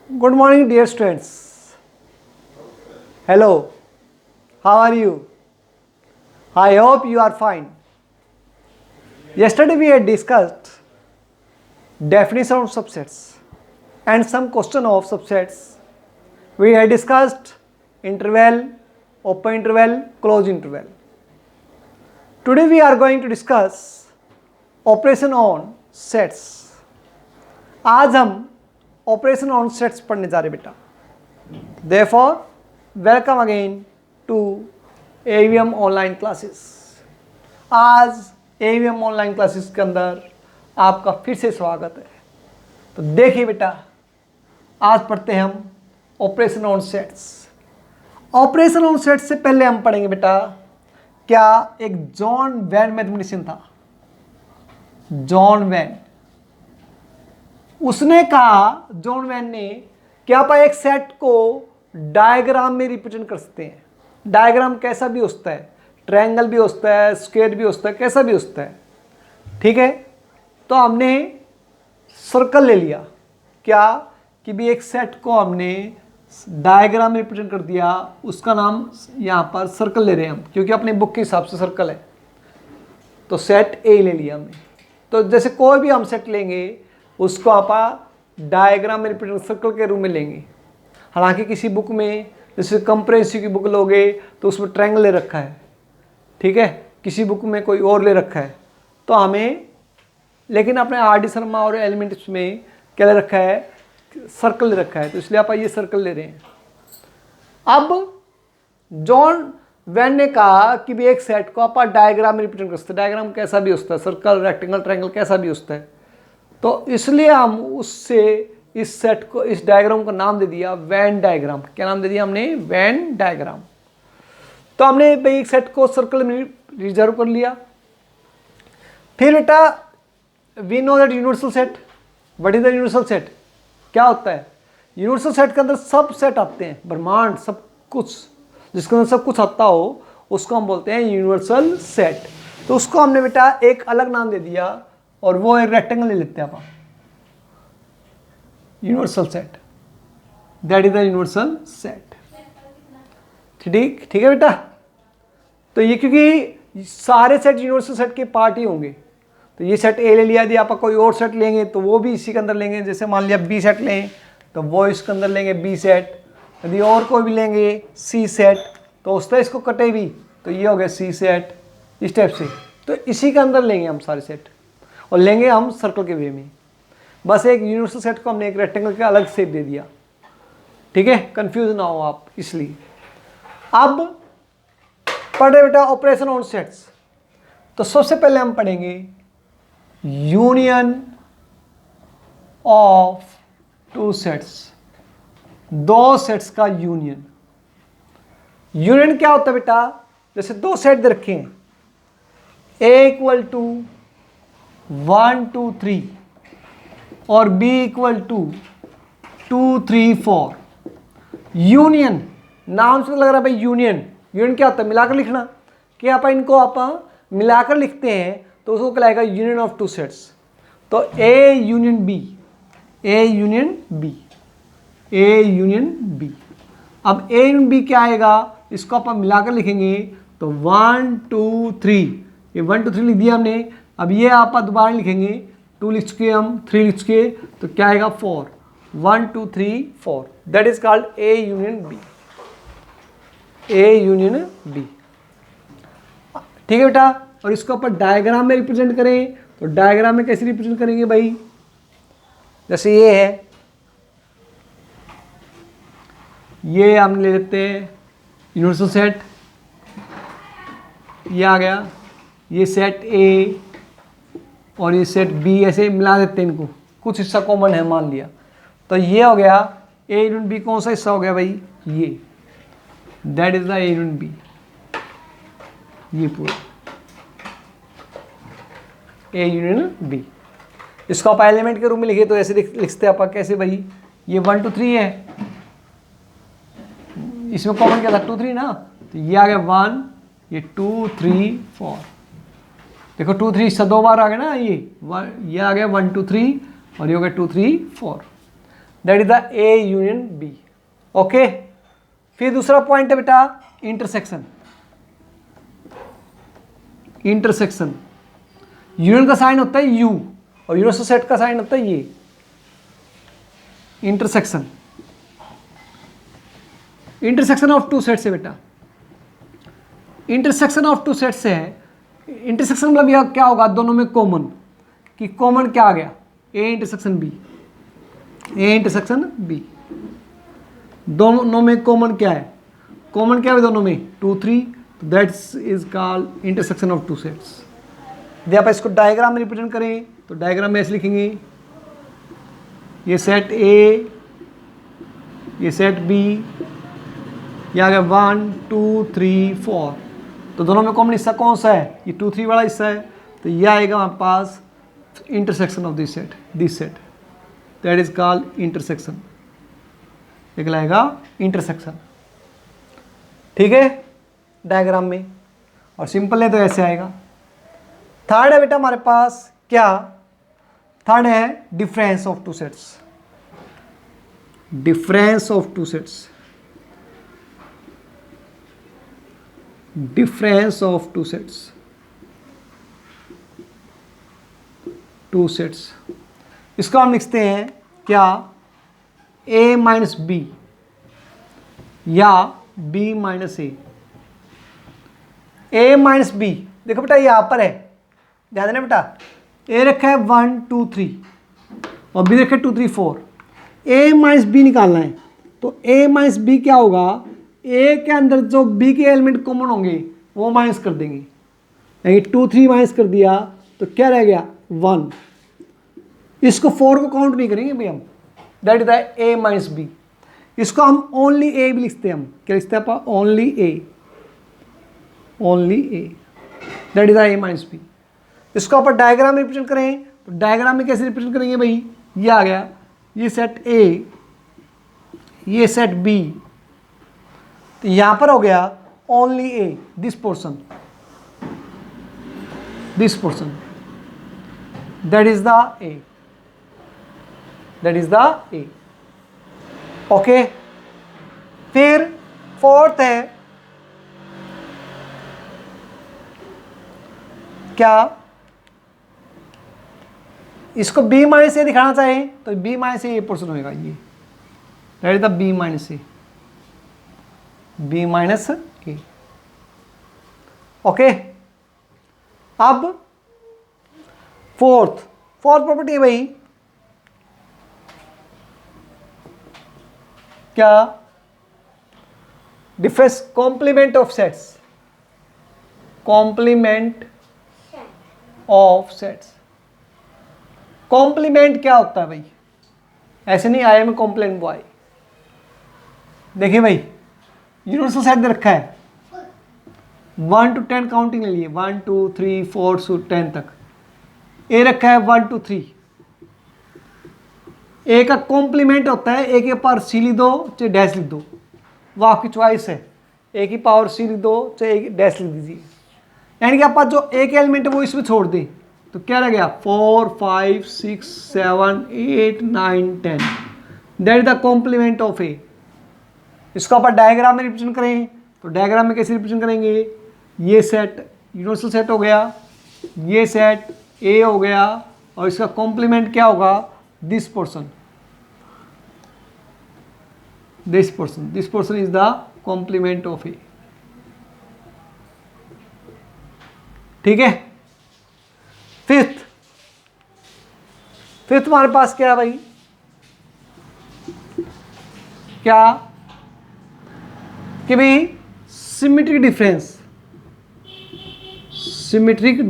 Good morning, dear students. Hello, how are you? I hope you are fine. Yesterday we had discussed definition of subsets and some question of subsets. We had discussed interval, open interval, closed interval. Today we are going to discuss operation on sets. आज हम operation on sets पढ़ने जा रहे बेटा. Therefore, welcome again to AVM online classes. आज AVM online classes के अंदर आपका फिर से स्वागत है. तो देखिए बेटा, आज पढ़ते हैं हम operation on sets. Operation on sets से पहले हम पढ़ेंगे बेटा, क्या एक जॉन वैन मैथमेटिशियन था. जॉन वैन, उसने कहा, जॉन वैन ने, कि आप एक सेट को डायग्राम में रिप्रेजेंट कर सकते हैं. डायग्राम कैसा भी होता है, ट्रायंगल भी होता है, स्क्वायर भी होता है, कैसा भी होता है. ठीक है. तो हमने सर्कल ले लिया. क्या कि भी एक सेट को हमने डायग्राम में रिप्रेजेंट कर दिया. उसका नाम यहाँ पर सर्कल ले रहे हैं हम, क्योंकि अपने बुक के हिसाब से सर्कल है. तो सेट ए ले लिया हमने. तो जैसे कोई भी हम सेट लेंगे उसको आप डायग्राम में रिप्रेजेंट सर्कल के रूप में लेंगे. हालांकि किसी बुक में, जैसे कंप्रेहेंसिव की बुक लोगे तो उसमें ट्रायंगल ले रखा है. ठीक है. किसी बुक में कोई और ले रखा है. तो हमें, लेकिन अपने आर.डी. शर्मा और एलिमेंट्स में क्या ले रखा है, सर्कल ले रखा है. तो इसलिए आप ये सर्कल ले रहे हैं. अब जॉन वैन ने कहा कि भी एक सेट को आप डायग्राम में रिप्रेजेंट कर सकते हैं. डायग्राम कैसा भी होता है, सर्कल, रेक्टेंगल, ट्रायंगल कैसा भी होता है. तो इसलिए हम उससे इस सेट को, इस डायग्राम का नाम दे दिया वैन डायग्राम. क्या नाम दे दिया हमने? Venn diagram. तो हमने भाई एक सेट को सर्कल में रिजर्व कर लिया. फिर बेटा, we know that universal set. What is the universal set? क्या होता है? यूनिवर्सल सेट के अंदर सब सेट आते हैं, ब्रह्मांड, सब कुछ, जिसके अंदर सब कुछ आता हो उसको हम बोलते हैं यूनिवर्सल सेट. तो उसको हमने बेटा एक अलग नाम दे दिया, और वो एक रेक्टेंगल ले लेते हैं आप. Universal set, that is the universal set. ठीक है बेटा. तो ये क्योंकि सारे सेट यूनिवर्सल सेट के पार्ट ही होंगे, तो ये सेट ए ले लिया. यदि आप कोई और सेट लेंगे तो वो भी इसी के अंदर लेंगे. जैसे मान लिया बी सेट लें तो वो इसके अंदर लेंगे बी सेट. यदि और कोई भी लेंगे सी सेट तो उस तरह इसको कटे भी, तो ये हो गया सी सेट. इस टाइप से. तो इसी के अंदर लेंगे हम सारे सेट, और लेंगे हम सर्कल के वे में. बस एक यूनिवर्सल सेट को हमने एक रेक्टेंगल का अलग शेप दे दिया. ठीक है. कंफ्यूज ना हो आप इसलिए. अब पढ़े बेटा ऑपरेशन ऑन सेट्स. तो सबसे पहले हम पढ़ेंगे यूनियन ऑफ टू सेट्स. दो सेट्स का यूनियन. यूनियन क्या होता है बेटा? जैसे दो सेट दे रखे हैं, ए इक्वल टू 1 2 3 और b इक्वल टू 2 3 4. यूनियन, नाम से लग रहा है भाई यूनियन. यूनियन क्या होता है? मिलाकर लिखना. कि आप इनको आप मिलाकर लिखते हैं तो उसको कहलाएगा यूनियन ऑफ टू सेट्स. तो a union b, a union b, a union b. अब a यूनियन b क्या आएगा? इसको आप मिलाकर लिखेंगे तो 1 2 3, ये 1 2 3 लिख दिया हमने. अब ये आप दोबारा लिखेंगे, 2 लिख चुके हम, 3 लिख चुके, तो क्या आएगा? 4. 1 2 3 4. That is called A union B. A union B. ठीक है बेटा. और इसको अपन डायग्राम में रिप्रेजेंट करें तो डायग्राम में कैसे रिप्रेजेंट करेंगे भाई? जैसे ये है, ये हम ले लेते हैं यूनिवर्सल सेट. ये आ गया, ये सेट ए और ये सेट बी. ऐसे मिला देते हैं इनको, कुछ हिस्सा कॉमन है मान लिया. तो ये हो गया ए यूनियन बी. कौन सा हिस्सा हो गया भाई? ये. That is the A union B. ये पूरा ए यूनियन बी. इसको आप एलिमेंट के रूप में लिखे तो ऐसे लिखते हैं आप. कैसे भाई? ये 1 2 3 है, इसमें कॉमन क्या था? 2 3 ना. तो ये आ गया 1, ये 2 3 4. देखो 2 3 हिस्सा 2 बार आ गया ना. ये आ गया 1 2 3 और ये हो गया 2 3 4. That is the A union B. Okay, फिर दूसरा पॉइंट है बेटा इंटरसेक्शन। इंटरसेक्शन, यूनियन का साइन होता है यू और यूनिवर्सल सेट का साइन होता है ये। Intersection, intersection of two sets है बेटा। इंटरसेक्शन ऑफ टू सेट्स है। इंटरसेक्शन मतलब यह क्या होगा, दोनों में कॉमन, कि कॉमन क्या आ गया, A intersection B, A intersection B. दोनों में कॉमन क्या है, कॉमन क्या है दोनों में, 2 3, तो that's is called intersection of two sets. यदि आप इसको डायग्राम में रिप्रेजेंट करें तो डायग्राम में ऐसे लिखेंगे, ये सेट ए, ये सेट बी, ये आ गया 1 2 3 4, तो दोनों में कॉमन हिस्सा कौन सा है, ये 2 3 वाला हिस्सा है, तो ये आएगा हमारे पास intersection of this set, that is called intersection. निकलाएगा इंटरसेक्शन, ठीक है, डायग्राम में। और सिंपल है तो ऐसे आएगा। थर्ड है बेटा हमारे पास क्या, थर्ड है difference of two sets. Difference of two sets, difference of two sets, two sets, इसको हम लिखते हैं क्या, a माइनस बी या b minus A. a minus B, देखो बेटा यहां पर है, ध्यान देना बेटा, a रखा है 1 2 3 और b रखा है 2 3 4, a माइनस बी निकालना है, तो a माइनस बी क्या होगा, a के अंदर जो b के एलिमेंट कॉमन होंगे वो माइनस कर देंगे, यानी 2 3 माइनस कर दिया तो क्या रह गया 1, इसको 4 को काउंट नहीं करेंगे भाई हम, that is the a minus B. इसको हम ओनली a भी लिखते हैं, हम क्या लिखते हैं आप, only a, only a, that is the a minus B. इसको आप डायग्राम में रिप्रेजेंट करें तो डायग्राम में कैसे रिप्रेजेंट करेंगे भाई, ये आ गया, ये सेट a, ये सेट b, तो यहां पर हो गया only a, this portion, this portion, that is the a, that is the a। Okay, फिर फोर्थ है क्या, इसको b माइनस ए दिखाना चाहे तो b माइनस ए पोर्शन होगा, ये that is the b minus A, b minus A. Okay, अब फोर्थ प्रॉपर्टी है भाई क्या, difference complement of sets, complement of sets. Complement क्या होता है भाई, ऐसे नहीं आया में कॉम्प्लेन बॉय, देखिए भाई यूनिवर्सल सेट दे रखा है 1 to 10 काउंटिंग ले लिए, 1 2 3 4 से 10 तक, ए रखा है 1 2 3, ए का कॉम्प्लीमेंट होता है ए के पावर सी लिख दो चाहे डैश लिख दो, वो आपकी चॉइस है, ए की पावर सी लिख दो चाहे डैश लिख दीजिए, यानी कि आप जो ए के एलिमेंट है वो इसमें छोड़ दें तो क्या रह गया 4 5 6 7 8 9 10, that is the complement of A. इसको आप डायग्राम में रिप्रेजेंट करें तो डायग्राम में कैसे रिप्रेजेंट करेंगे, ये सेट यूनिवर्सल सेट हो गया, ये सेट ए हो गया और इसका कॉम्प्लीमेंट क्या होगा, this portion, this portion is the complement of A. ठीक है, फिफ्थ हमारे पास क्या है भाई, क्या कि भाई सिमेट्रिक डिफरेंस, सिमेट्रिक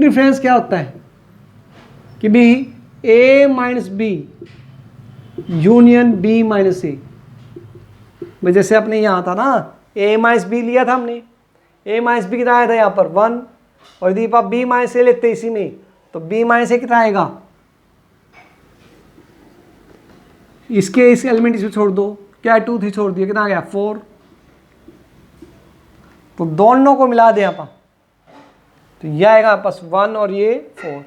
डिफरेंस क्या होता है कि भाई a minus B union b minus A. जैसे अपने यहाँ था ना a माइनस बी लिया था हमने, a माइनस बी कितना आया था यहाँ पर 1, और यदि आप b माइनस ए लेते इसी में तो b माइनस ए कितना आएगा, इसके इस एलिमेंट इसमें छोड़ दो, क्या 2 3 छोड़ दिया, कितना आ गया 4, तो दोनों को मिला दें आप तो यह आएगा आपस 1 और ये 4,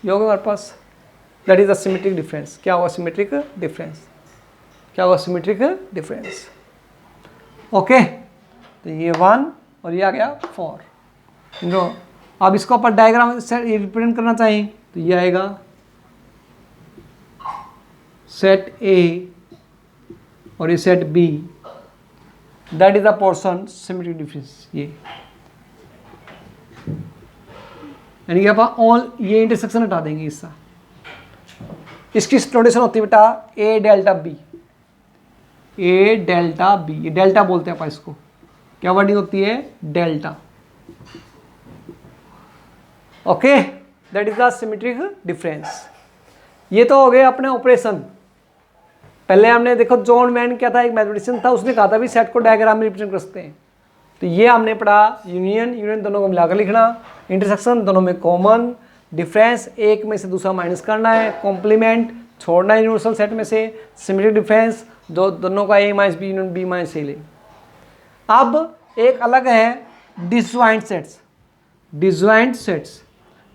ये होगा हमारे पास, that is the symmetric difference. क्या होगा सिमेट्रिक डिफरेंस, क्या होगा सिमेट्रिक डिफरेंस। ओके, तो ये 1 और ये आ गया 4। नो, अब इसको अपन डायग्राम से रिप्रेजेंट करना चाहिए तो ये आएगा सेट ए और ये set B, that is the portion symmetric difference. ये यानी कि अपन ऑल ये इंटरसेक्शन हटा देंगे इसका। इसकी नोटेशन होती है बेटा ए डेल्टा बी, ए डेल्टा बी, ये डेल्टा बोलते हैं अपन इसको। क्या वर्डिंग होती है, delta. Okay, that is the symmetric difference. ये तो हो गए अपने ऑपरेशन। पहले हमने देखो जॉन मैन क्या था, एक मैथमेटिशियन था, उसने कहा था भी सेट को डायग्राम में रिप्रेजेंट कर सकते हैं। तो ये हमने पढ़ा यूनियन, यूनियन दोनों को मिलाकर लिखना, इंटरसेक्शन दोनों में कॉमन, डिफरेंस एक में से दूसरा माइनस करना है, कॉम्प्लीमेंट छोड़ना है यूनिवर्सल सेट में से, सिमेट्रिक डिफरेंस जो दोनों का A minus B union B minus A ले। अब एक अलग है disjoint sets. Disjoint sets,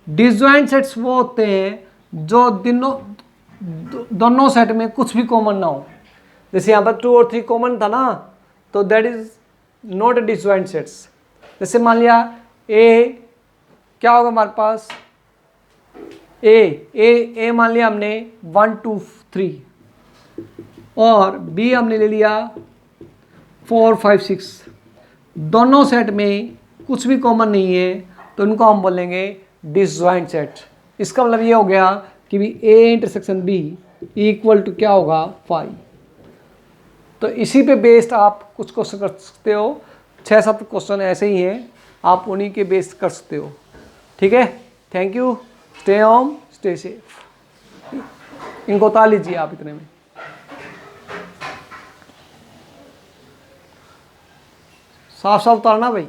disjoint sets वो होते हैं जो दोनों सेट में कुछ भी कॉमन ना हो। जैसे यहाँ पर 2 और 3 कॉमन था ना, तो that is not a disjoint sets. जैसे मान लिया ए, क्या होगा हमारे पास ए मान लिया हमने 1 2 3 और बी हमने ले लिया 4 5 6। दोनों सेट में कुछ भी कॉमन नहीं है तो इनको हम बोलेंगे डिसजॉइंट सेट। इसका मतलब ये हो गया कि भी A intersection B equal to क्या होगा 5। तो इसी पे बेस्ड आप कुछ क्वेश्चन कर सकते हो, 6-7 क्वेश्चन ऐसे ही हैं, आप उन्हीं के बेस्ड कर सकते हो। ठीक है, thank you, stay home stay safe. इनको उतार लीजिए आप इतने में। साफ साफ उतारना भाई।